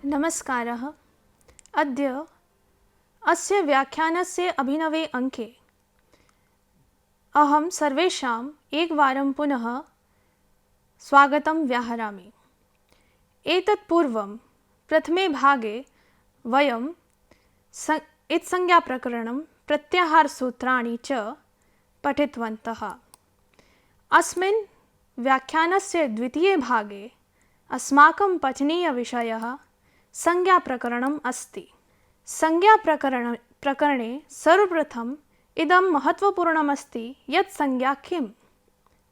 नमस्कारः। अद्य अस्य व्याख्यानस्य अभिनवे अंके अहं सर्वेषाम् एकवारं पुनः स्वागतं व्याहरामि। एतत् पूर्वं प्रथमे भागे वयं इत्संज्ञाप्रकरणं प्रत्याहारसूत्राणि च पठितवन्तः। अस्मिन् व्याख्यानस्य द्वितीये भागे अस्माकं पठनीयविषयः संज्ञाप्रकरणम् अस्ति। संज्ञाप्रकरणे सर्वप्रथम इदं महत्त्वपूर्णमस्ति यत् संज्ञा किम्?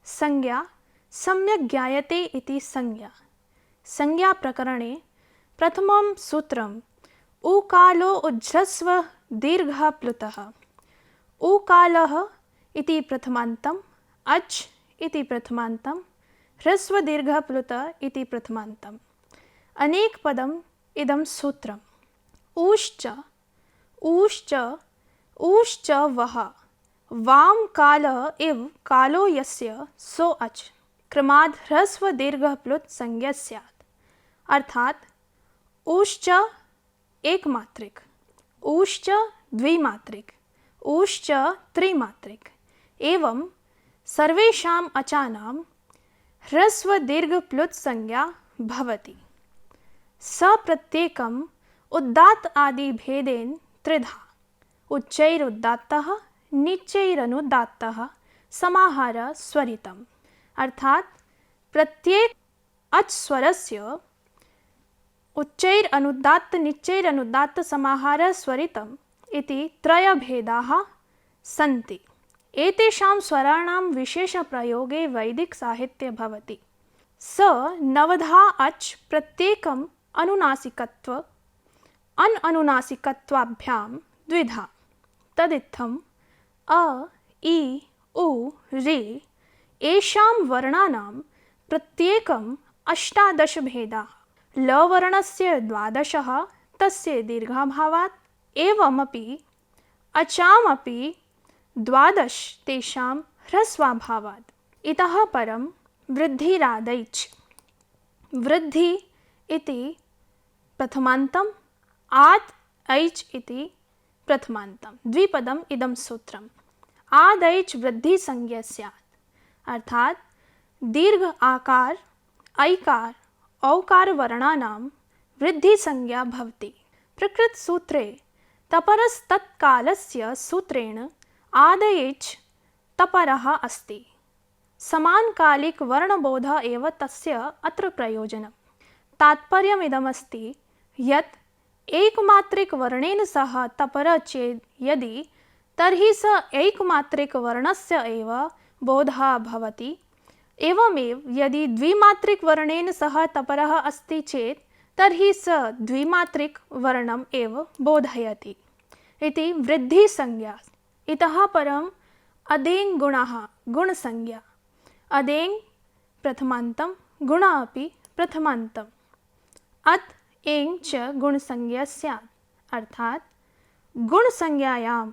संज्ञा सम्यक् ज्ञायते इति संज्ञा। संज्ञाप्रकरणे प्रथमं सूत्रम् उकालो उज्झस्व दीर्घः प्लुतः। उकालः इति प्रथमान्तम्, अच् इति प्रथमान्तम्, ह्रस्व दीर्घः प्लुतः इति प्रथमान्तम्। अनेकपदम् इदं सूत्रम्। ऊश्च ऊश्च वः वाम कालः इव कालो यस्य सो अच् क्रमाद् ह्रस्व दीर्घः प्लुत संज्ञा स्यात्। अर्थात ऊश्च एकमात्रिक, ऊश्च द्विमात्रिक, ऊश्च त्रिमात्रिक एवं सर्वेषाम् अचानां ह्रस्व दीर्घ प्लुत संज्ञा भवति। सप्रत्येकम् उदात्त आदि भेदेन त्रिधा उच्चैरुदात्तः निच्चैरनुदात्तः समाहार स्वरितम्। अर्थात प्रत्येक अच् स्वरस्य उच्चैरनुदात्त निच्चैरनुदात्त समाहार स्वरितम् इति त्रयभेदाः सन्ति। एतेषां स्वराणां विशेषप्रयोगे वैदिकसाहित्ये भवति। स नवधा अच् प्रत्येकम् अनुनासिकत्व अननुनासिकत्वाभ्यां द्विधा। तदित्थम् अ इ उ ऋ एषां वर्णानां प्रत्येकम् 18 भेदाः। लवर्णस्य 12 तस्य दीर्घाभावात् एवमपि अचामपि 12 तेषां ह्रस्वाभावात्। इतः परं वृद्धिरादैच्। वृद्धि इति प्रथमान्तम्, आद् ऐच् इति प्रथमान्तम्। द्विपदम् इदं सूत्रम्। आदैच् वृद्धि संज्ञा स्यात्। अर्थात दीर्घ आकार, ऐकार, औकार वर्णानां वृद्धि संज्ञा भवति। प्रकृत सूत्रे तपरस्तत्कालस्य सूत्रेण आदैच् तपरः अस्ति। समानकालिक वर्णबोध एव तस्य अत्र प्रयोजनम्। तात्पर्यमिदमस्ति यत् एकमात्रिक वर्णेन सह तपर चेत् यदि तर्हि स एकमात्रिक वर्णस्य एव बोधः भवति। एवमेव यदि द्विमात्रिक वर्णेन सह तपरः अस्ति चेत् तर्हि स द्विमात्रिक वर्णम् एव बोधयति इति वृद्धि संज्ञा। इतः परम् अदेङ् गुणः गुणसंज्ञा। अदेङ् प्रथमान्तम्, गुण अपि प्रथमान्तम्। अत् एङ् च गुणसंज्ञा स्यात्। अर्थात गुणसंज्ञायाम्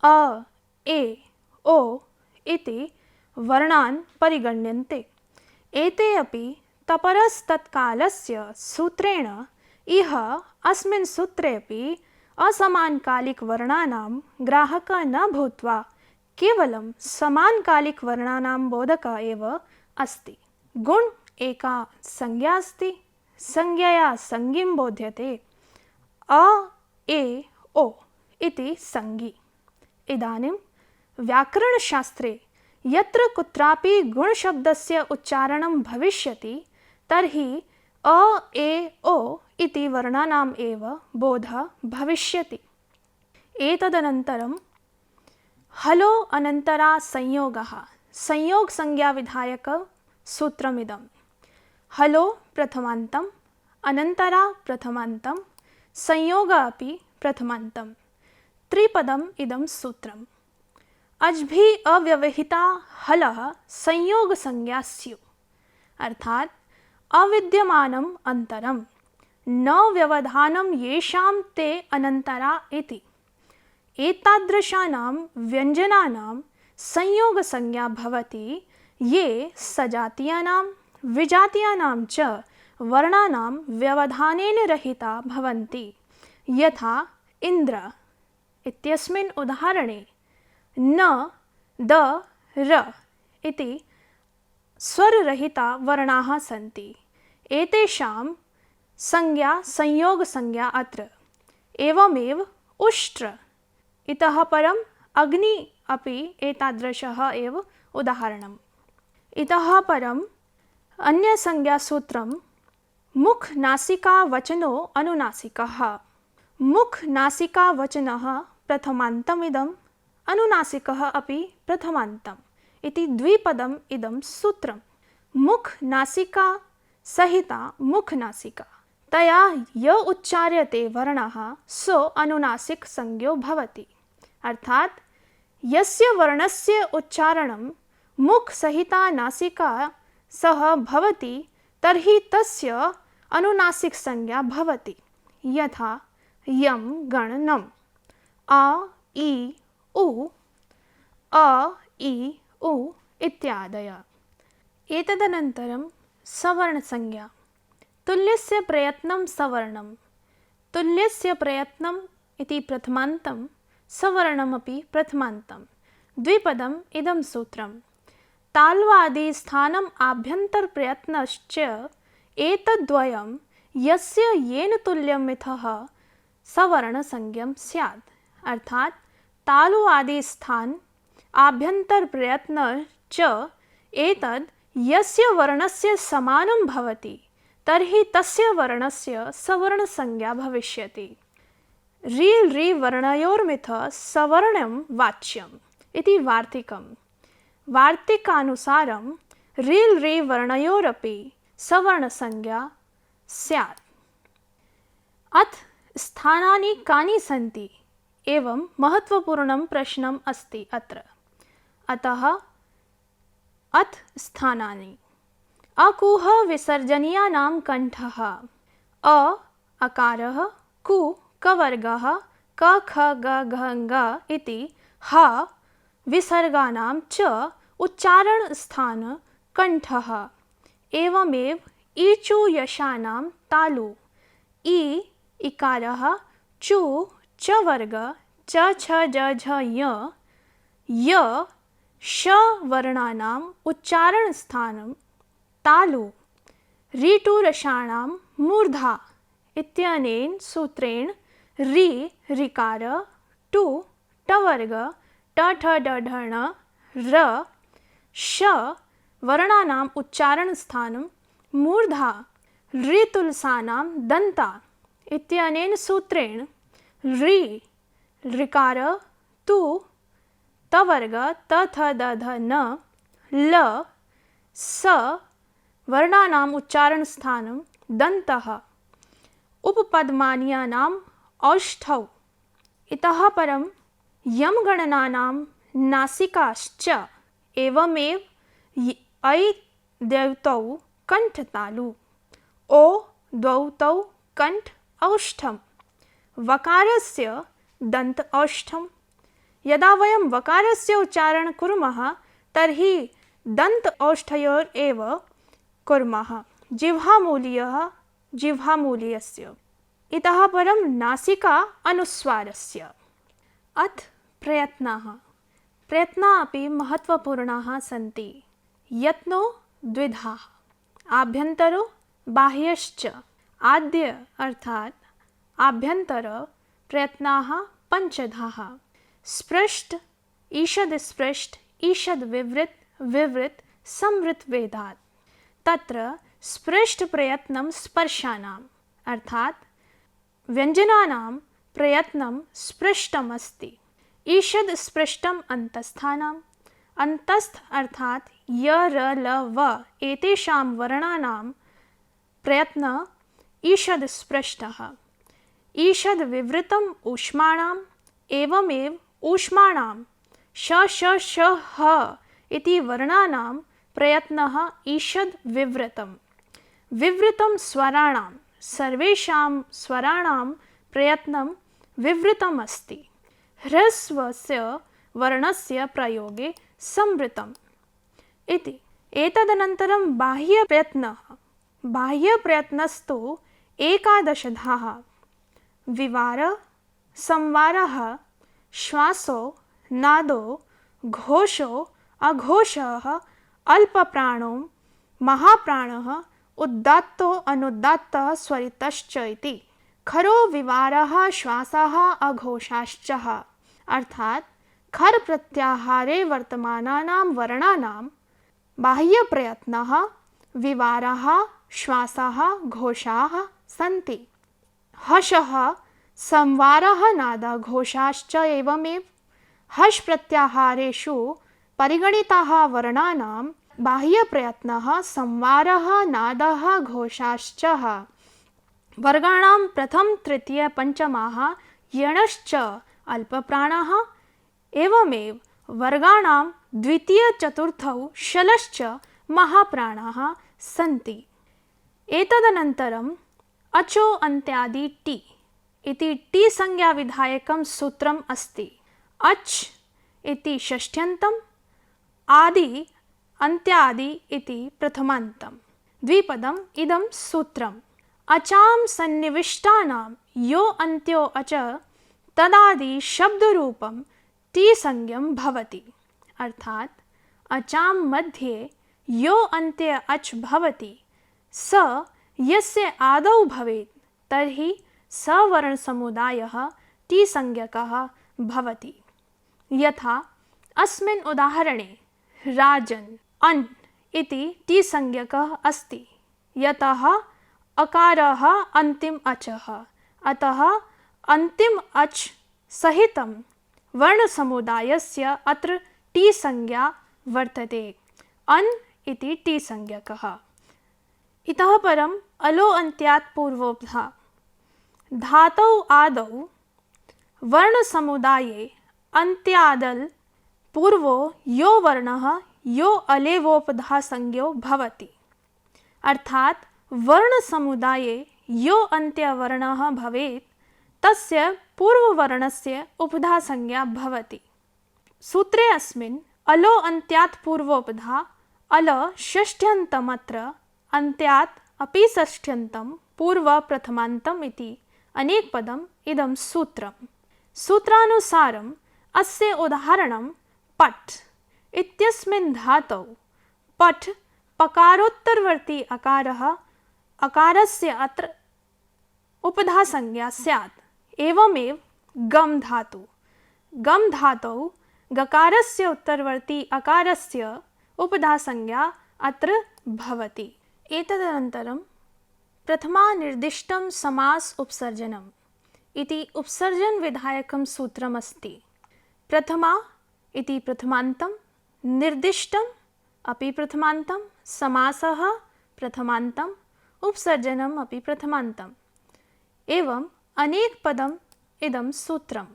अ, ए, ओ इति वर्णान् परिगण्यन्ते। एते अपि तपरस्तत्कालस्य सूत्रेण इह अस्मिन् सूत्रे अपि असमानकालिकवर्णानां ग्राहकः न भूत्वा केवलं समानकालिकवर्णानां बोधकः एव अस्ति। गुण एका संज्ञा अस्ति। संज्ञया संज्ञिं बोध्यते। अ, ए, ओ इति संज्ञी। इदानीं व्याकरणशास्त्रे यत्र कुत्रापि गुणशब्दस्य उच्चारणं भविष्यति तर्हि अ, ए, ओ इति वर्णानाम् एव बोधः भविष्यति। एतदनन्तरं हलो अनन्तरा संयोगः संयोगसंज्ञाविधायक सूत्रमिदम्। हलो प्रथमान्तम्, अनन्तरा प्रथमान्तम्, संयोग अपि प्रथमान्तम्। त्रिपदम् इदं सूत्रम्। अज्भि अव्यवहिता हलः संयोग संज्ञा स्युः। अर्थात अविद्यमानम् अन्तरं न व्यवधानं येषां ते अनन्तरा इति। एतादृशानां व्यञ्जनानां संयोग संज्ञा भवति ये सजातीयानां विजातीयानां च वर्णानां व्यवधानेन रहिता भवन्ति। यथा इन्द्र इत्यस्मिन् उदाहरणे न, द, र इति स्वररहिता वर्णाः सन्ति। एतेषां संज्ञा संयोगसंज्ञा अत्र। एवमेव उष्ट्र इतः परम् अग्नि अपि एतादृशः एव उदाहरणम्। इतः परम् अन्यसंज्ञासूत्रं मुख नासिका वचनो अनुनासिकः। मुख नासिका वचनः प्रथमान्तमिदम्, अनुनासिकः अपि प्रथमान्तम् इति द्विपदम् इदं सूत्रम्। मुख नासिका सहिता मुख नासिका तया य उच्चार्यते वर्णः सो अनुनासिक संज्ञो भवति। अर्थात् यस्य वर्णस्य उच्चारणं मुख सहिता नासिका सह भवति तर्हि तस्य अनुनासिक संज्ञा भवति। यथा यम गणनम अ इ उ, अ इ उ इत्यादयः। एतदनन्तरं सवर्णसंज्ञा। तुल्यस्य प्रयत्नं सवर्णं। तुल्यस्य प्रयत्नम् इति प्रथमान्तं, सवर्णमपि प्रथमान्तं। द्विपदम् इदं सूत्रम्। ताल्वादिस्थानम् आभ्यन्तरप्रयत्नश्च एतद्द्वयं यस्य येन तुल्यम् इतः सवर्णसंज्ञं स्यात्। अर्थात् तालु आदिस्थान आभ्यन्तरप्रयत्न च एतद् यस्य वर्णस्य समानं भवति तर्हि तस्य वर्णस्य सवर्णसंज्ञा भविष्यति। रि रि वर्णयोर्मितः सवर्णं वाच्यम् इति वार्तिकम्। वार्तिकानुसारं रि रि वर्णयोरपि सवर्णसंज्ञा स्यात्। अथ स्थानानि कानि सन्ति? एवं महत्वपूर्णं प्रश्नम् अस्ति अत्र। अतः अथ स्थानानि। अकुह विसर्जनीयानां कण्ठः। अ अकारः, कु कवर्गः, क ख ग घ ङ इति ह विसर्गानां च उच्चारणस्थान कण्ठः। एवमेव ईचु यशानां तालु। इ इकारः, चु च वर्ग, च छ ज झ य, य श वर्णानां उच्चारणस्थानं तालु। ऋटुरषाणां मूर्धा इत्यनेन सूत्रेण रि ऋकार, टु टवर्ग, ट ठ ड ढ ण, र श वर्णानाम् उच्चारणस्थानं मूर्धा। ऋतुलसानां दन्ता इत्यनेन सूत्रेण रि ऋकार, तु तवर्ग, त थ द ध न, ल स वर्णानाम् उच्चारणस्थानं दन्तः। उपपदमानीयानाम् औष्ठौ। इतः परं यमगणनानां नासिकाश्च। एवमेव ऐ द्वौ कण्ठतालु, ओ द्वौ तौ कण्ठ औष्ठम्। वकारस्य दन्त औष्ठम्। यदा वयं वकारस्य उच्चारणं कुर्मः तर्हि दन्त औष्ठयोरेव कुर्मः, जिह्वामूलीयस्य। इतः परं नासिका अनुस्वारस्य। अथ प्रयत्नाः। प्रयत्नाः अपि महत्वपूर्णाः सन्ति। यत्नो द्विधा, आभ्यन्तरो बाह्यश्च। आद्य अर्थात् आभ्यन्तर प्रयत्नाः पञ्चधाः। स्पृष्ट, ईषद् स्पृष्ट, ईषद् विवृत्, विवृत्, संवृत् वेदात्। तत्र स्पृष्ट प्रयत्नं स्पर्शानाम् अर्थात् व्यञ्जनानां प्रयत्नं स्पृष्टम् अस्ति। ईषद् स्पृष्टम् अन्तस्थानाम्। अन्तस्थ अर्थात् य र ल व एतेषां वर्णानां प्रयत्न ईषद् स्पृष्टः। ईषद् विवृतम् ऊष्माणाम्। एवमेव ऊष्माणां श श श ह इति वर्णानां प्रयत्नः ईषद् विवृतम्। विवृतं स्वराणां सर्वेषां स्वराणां प्रयत्नं विवृतम् अस्ति। ह्रस्वस्य वर्णस्य प्रयोगे संवृतम् इति। एतदनन्तरं बाह्यप्रयत्नः बाह्यप्रयत्नस्तु एकादशधाः विवार संवारः श्वासो नादो घोषो अघोषः अल्पप्राणो महाप्राणः उदात्तो अनुदात्तः स्वरितश्च इति। खरो विवारः श्वासः अघोषाश्च। अर्थात खर प्रत्याहारे वर्तमानानां वर्णानां बाह्यप्रयत्नः विवारः श्वासः घोषाः सन्ति। हषः संवारः नादः घोषाश्च एवमेव। हष प्रत्याहारेषु परिगणिताः वर्णानां बाह्यप्रयत्नः संवारः नादः घोषाश्च। वर्गाणां प्रथम तृतीय पंचमाः यणश्च अल्पप्राणाः एवमेव वर्गाणां द्वितीय चतुर्थौ शलश्च महाप्राणाः सन्ति। एतदनन्तरम् अचो अन्त्यादि टी इति टी संज्ञा विधायकं सूत्रम् अस्ति। अच् इति षष्ठ्यन्तम्, आदि अन्त्यादि इति प्रथमान्तम्। द्विपदम् इदं सूत्रम्। अचां सन्निविष्टानां यो अन्त्यो अच तदादि शब्दरूपं टी संज्ञं भवति। अर्थात अचां मध्ये यो अन्त्य अच् भवति स यस्य आदौ भवेत् तर्हि सवर्णसमुदायः टी संज्ञकः भवति। यथा अस्मिन् उदाहरणे राजन् अन् इति टी संज्ञकः अस्ति यतः अकारः अन्तिम अचः, अतः अन्तिम अच् सहितं वर्णसमुदायस्य अत्र टी संज्ञा वर्तते। अन् इति टी संज्ञकः। इतः परम् अलो अन्त्यात् पूर्वोक्तः धातौ आदौ वर्णसमुदाये अन्त्यादल् पूर्वो यो वर्णः यो अलेवोपधा संज्ञो भवति। अर्थात वर्णसमुदाये यो अन्त्यवर्णः भवेत् तस्य पूर्ववर्णस्य उपधा संज्ञा भवति। सूत्रे अस्मिन् अलो अन्त्यात् पूर्वोपधा अल षष्ठ्यन्तमत्र अन्त्यात् अपि षष्ठ्यन्तं पूर्व प्रथमान्तम् इति अनेकपदम् इदं सूत्रम्। सूत्रानुसारम् अस्य उदाहरणं पठ् इत्यस्मिन् धातौ पठ् पकारोत्तरवर्ती अकारः अकारस्य अत्र उपधा संज्ञा स्यात्। एवमेव गम धातु गम धातौ गकारस्य उत्तरवर्ती अकारस्य उपधा संज्ञा अत्र भवति। एतदनन्तरं प्रथमा निर्दिष्टं समास उपसर्जनम् इति उपसर्जन विधायकं सूत्रमस्ति। प्रथमा इति प्रथमान्तं, निर्दिष्टम् अपि प्रथमान्तं, समासः प्रथमान्तं, उपसर्जनम् अपि प्रथमान्तम्। एवम् अनेकपदम् इदं सूत्रम्।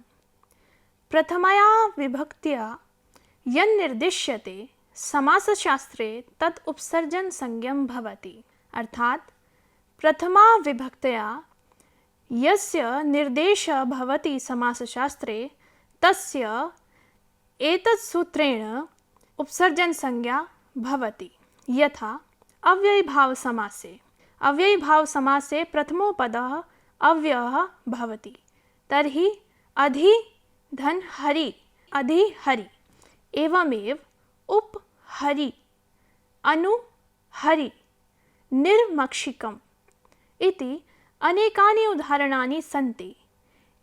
प्रथमया विभक्त्या यन्निर्दिश्यते समासशास्त्रे तत् उपसर्जन संज्ञं भवति। अर्थात् प्रथमा विभक्त्या यस्य निर्देशः भवति समासशास्त्रे तस्य एतत् सूत्रेण उपसर्जन संज्ञा भवति। यथा अव्ययीभावसमासे अव्ययीभावसमासे प्रथमो पदः अव्ययः भवति तर्हि अधि धन हरि अधि हरि। एवमेव उप हरि अनु हरि निर्मक्षिकम् इति अनेकानि उदाहरणानि सन्ति।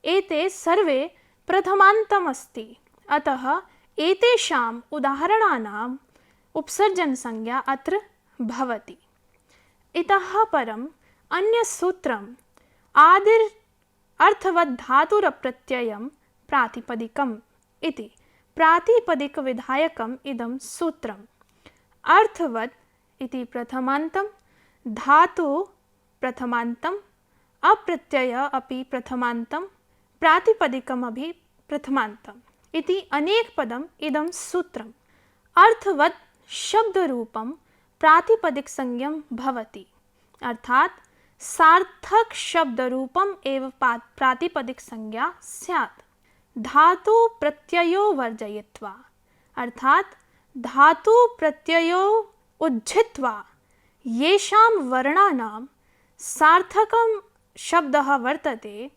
एते सर्वे प्रथमान्तम् अस्ति, अतः एतेषाम् उदाहरणानाम् उपसर्जन संज्ञा अत्र भवति। इतः परम् अन्यसूत्रम् आदिर् अर्थवत् धातुरप्रत्ययं प्रातिपदिकम् इति प्रातिपदिकविधायकम् इदं सूत्रम्। अर्थवत् इति प्रथमान्तं, धातु प्रथमान्तं, अप्रत्यय अपि प्रथमान्तं, प्रातिपदिकमपि प्रथमान्तम् इति अनेकपदम् इदं सूत्रम्। अर्थवत् शब्दरूपं प्रातिपदिकसंज्ञं भवति। अर्थात् सार्थक शब्दरूपम् एव प्रातिपदिकसंज्ञा स्यात्। धातु प्रत्ययो वर्जयित्वा अर्थात् धातु प्रत्ययो उज्झित्वा येषां वर्णानां सार्थकं शब्दः वर्तते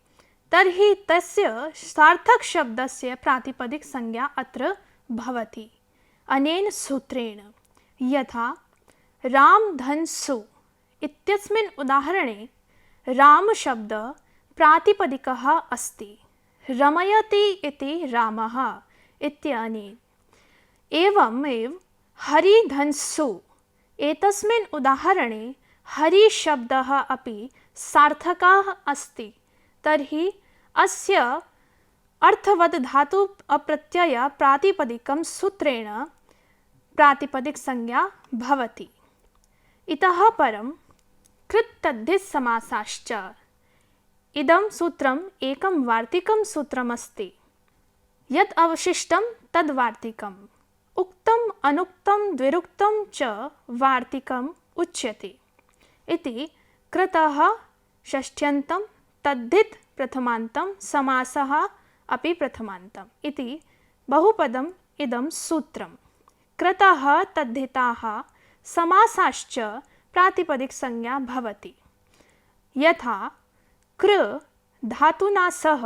तर्हि तस्य सार्थकशब्दस्य प्रातिपदिकसंज्ञा अत्र भवति। अनेन सूत्रेण यथा राम धन सु इत्यस्मिन् उदाहरणे रामशब्द प्रातिपदिकः अस्ति, रमयति इति रामः इत्यनेन। एवमेव हरिधन्सु एतस्मिन् उदाहरणे हरिशब्दः अपि सार्थकः अस्ति, तर्हि अस्य अर्थवत् धातु अप्रत्यय प्रातिपदिकं सूत्रेण प्रातिपदिकसंज्ञा भवति। इतः परं कृत् तद्धित समासाश्च इदं सूत्रम् एकं वार्तिकं सूत्रमस्ति। यत् अवशिष्टं तद् वार्तिकम्। उक्तम् अनुक्तं द्विरुक्तं च वार्तिकम् उच्यते इति कृतः षष्ठ्यन्तं तद्धित प्रथमान्तं समासः अपि प्रथमान्तम् इति बहुपदम् इदं सूत्रम्। कृतः तद्धिताः समासाश्च प्रातिपदिकसंज्ञा भवति। यथा कृ धातुना सह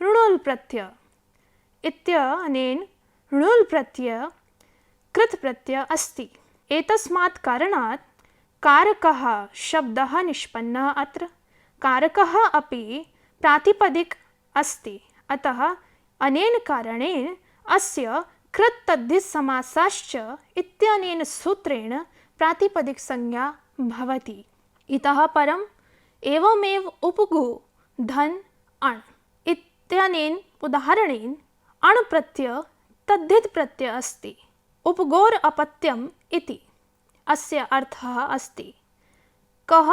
ऋणोल् प्रत्यय इत्यनेन ऋणोल् प्रत्यय कृत् प्रत्यय अस्ति। एतस्मात् कारणात् कारकः शब्दः निष्पन्नः अत्र। कारकः अपि प्रातिपदिक अस्ति, अतः अनेन कारणेन अस्य कृत् तद्धित समासाश्च इत्यनेन सूत्रेण प्रातिपदिकसंज्ञा भवति। इतः परम् एवमेव उपगु धन अण् इत्यनेन उदाहरणेन अण् प्रत्यय तद्धित प्रत्यय अस्ति। उपगोर अपत्यम् इति अस्य अर्थः अस्ति। कः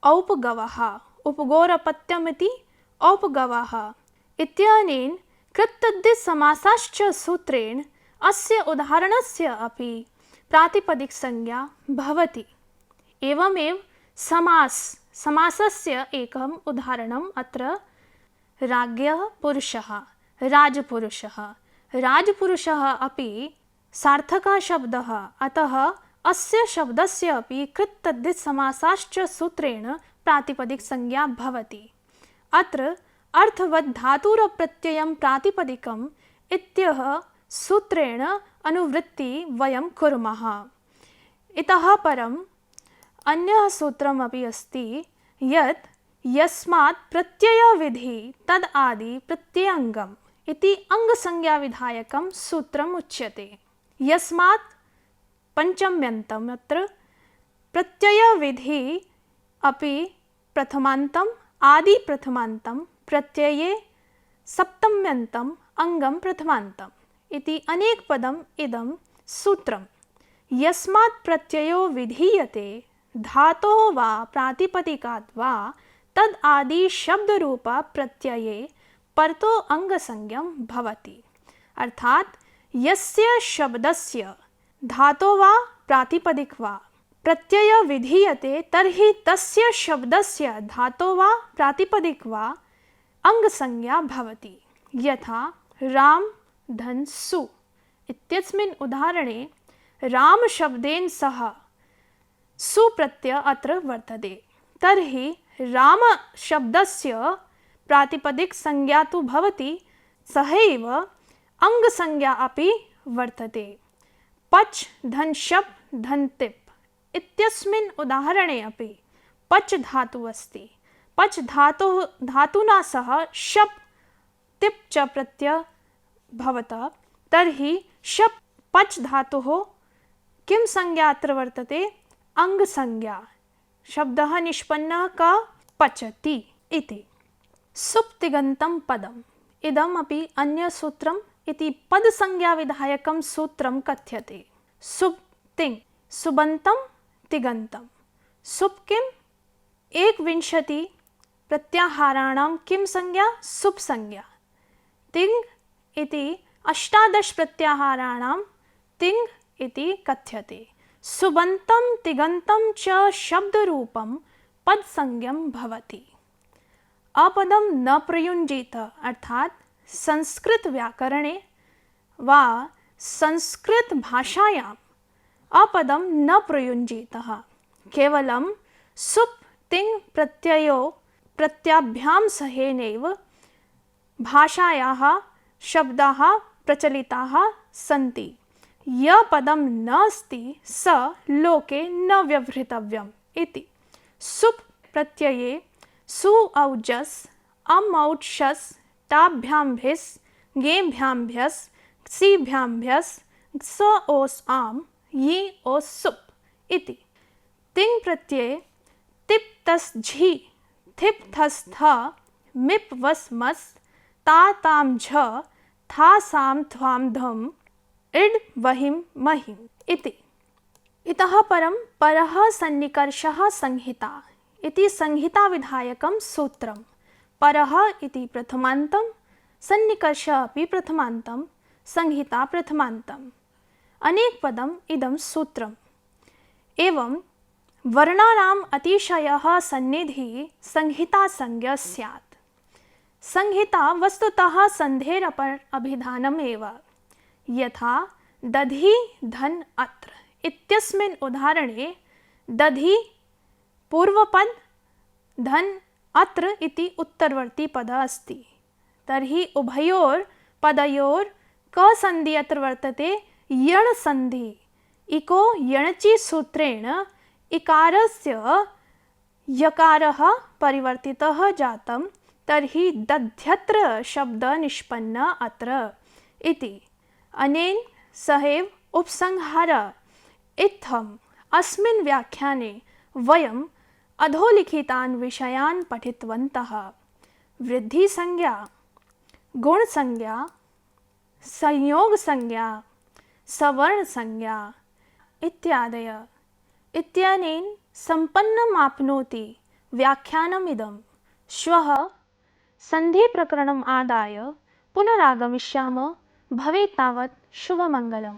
औपगवः उपगोरपत्यम् इति औपगवः इत्यनेन कृत् तद्धित समासाश्च सूत्रेण अस्य उदाहरणस्य अपि प्रातिपदिकसंज्ञा भवति। एवमेव समासस्य एकम् उदाहरणम् अत्र राज्ञः पुरुषः राजपुरुषः। राजपुरुषः अपि सार्थकः शब्दः, अतः अस्य शब्दस्य अपि कृत् तद्धित समासाश्च सूत्रेण प्रातिपदिकसंज्ञा भवति। अत्र अर्थवत् धातुरप्रत्ययं प्रातिपदिकम् इत्यः सूत्रेण अनुवृत्ति वयं कुर्मः। इतः परम् अन्यः सूत्रमपि अस्ति यत् यस्मात् प्रत्ययविधि तद् आदि प्रत्ययाङ्गम् इति अङ्गसंज्ञाविधायकं सूत्रम् उच्यते। यस्मात् पञ्चम्यन्तम् अत्र प्रत्ययविधि अपि प्रथमान्तम् आदि प्रथमान्तं प्रत्यये सप्तम्यन्तम् अङ्गं प्रथमान्तम् इति अनेकपदम् इदं सूत्रम्। यस्मात् प्रत्ययो विधीयते धातोः वा प्रातिपदिकात् वा तद् आदि शब्दरूप प्रत्यये परतो अङ्गसंज्ञं भवति। अर्थात् यस्य शब्दस्य धातो वा प्रातिपदिक वा प्रत्यय विधीयते तर्हि तस्य शब्दस्य धातो वा प्रातिपदिक वा अङ्गसंज्ञा भवति। यथा राम धन सु इत्यस्मिन् उदाहरणे रामशब्देन सह सुप्रत्यय अत्र वर्तते, तर्हि रामशब्दस्य प्रातिपदिकसंज्ञा तु भवति, सहैव अङ्गसंज्ञा अपि वर्तते। पच् धन शप् धन तिप् इत्यस्मिन् उदाहरणे अपि पच् धातुः अस्ति। पच् धातुना सह शप् तिप् च प्रत्यय भवतः, तर्हि शप् पच् धातुः किं संज्ञा अत्र वर्तते? अङ्गसंज्ञा। शब्दः निष्पन्नः क पचति इति। सुप्तिगन्तं पदम् इदमपि अन्यसूत्रम् इति पदसंज्ञाविधायकं सूत्रं कथ्यते। सुप् तिङ् सुबन्तं तिगन्तं। सुप् किम्? 21 प्रत्याहाराणां किं संज्ञा? सुप् संज्ञा। तिङ् इति 18 प्रत्याहाराणां तिङ् इति कथ्यते। सुबन्तं तिगन्तं च शब्दरूपं पदसंज्ञं भवति। अपदं न प्रयुञ्जीत अर्थात् संस्कृत व्याकरणे वा संस्कृत भाषायाम् अपदं न प्रयुञ्जीतः। केवलं सुप् तिङ् प्रत्ययो प्रत्याभ्यां सहेनैव भाषायाः शब्दाः प्रचलिताः सन्ति। य पदं नास्ति स लोके न व्यवहृतव्यम् इति। सुप् प्रत्यये सु औजस् अम् औक्षस् टाभ्याम्भिस् गेभ्याम्भ्यस् सीभ्याम्भ्यस् स ओस् आम् यि ओस् सुप् इति। तिङ् प्रत्यये तिप् तस् झि थिप् थस् थ मिप् वस् मस् ता ताम् झ था साम् थ्वाम् धम् इड् वहिं महिम् इति। इतः परं परः सन्निकर्षः संहिता इति संहिताविधायकं सूत्रं। परः इति प्रथमान्तं, सन्निकर्षः अपि प्रथमान्तं, संहिता प्रथमान्तम्। अनेकपदम् इदं सूत्रम्। एवं वर्णानाम् अतिशयः सन्निधिः संहितासंज्ञा स्यात्। संहिता वस्तुतः सन्धेः अभिधानम् एव। यथा दधि धन् अत्र इत्यस्मिन् उदाहरणे दधि पूर्वपद धन् अत्र इति उत्तरवर्ती पदः अस्ति। तर्हि उभयोर् पदयोर् क सन्धि अत्र वर्तते यण् सन्धि। इको यणचि सूत्रेण इकारस्य यकारः परिवर्तितः जातं, तर्हि दध्यत्र शब्दः निष्पन्नः अत्र इति। अनेन सहैव उपसंहारः इत्थम् अस्मिन् व्याख्याने वयम् अधोलिखितान् विषयान् पठितवन्तः। वृद्धिसंज्ञा, गुणसंज्ञा, संयोगसंज्ञा, सवर्णसंज्ञा इत्यादयः। इत्यनेन सम्पन्नमाप्नोति व्याख्यानमिदं। श्वः सन्धिप्रकरणम् आदाय पुनरागमिष्यामः। भवेत् तावत् शुभमङ्गलम्।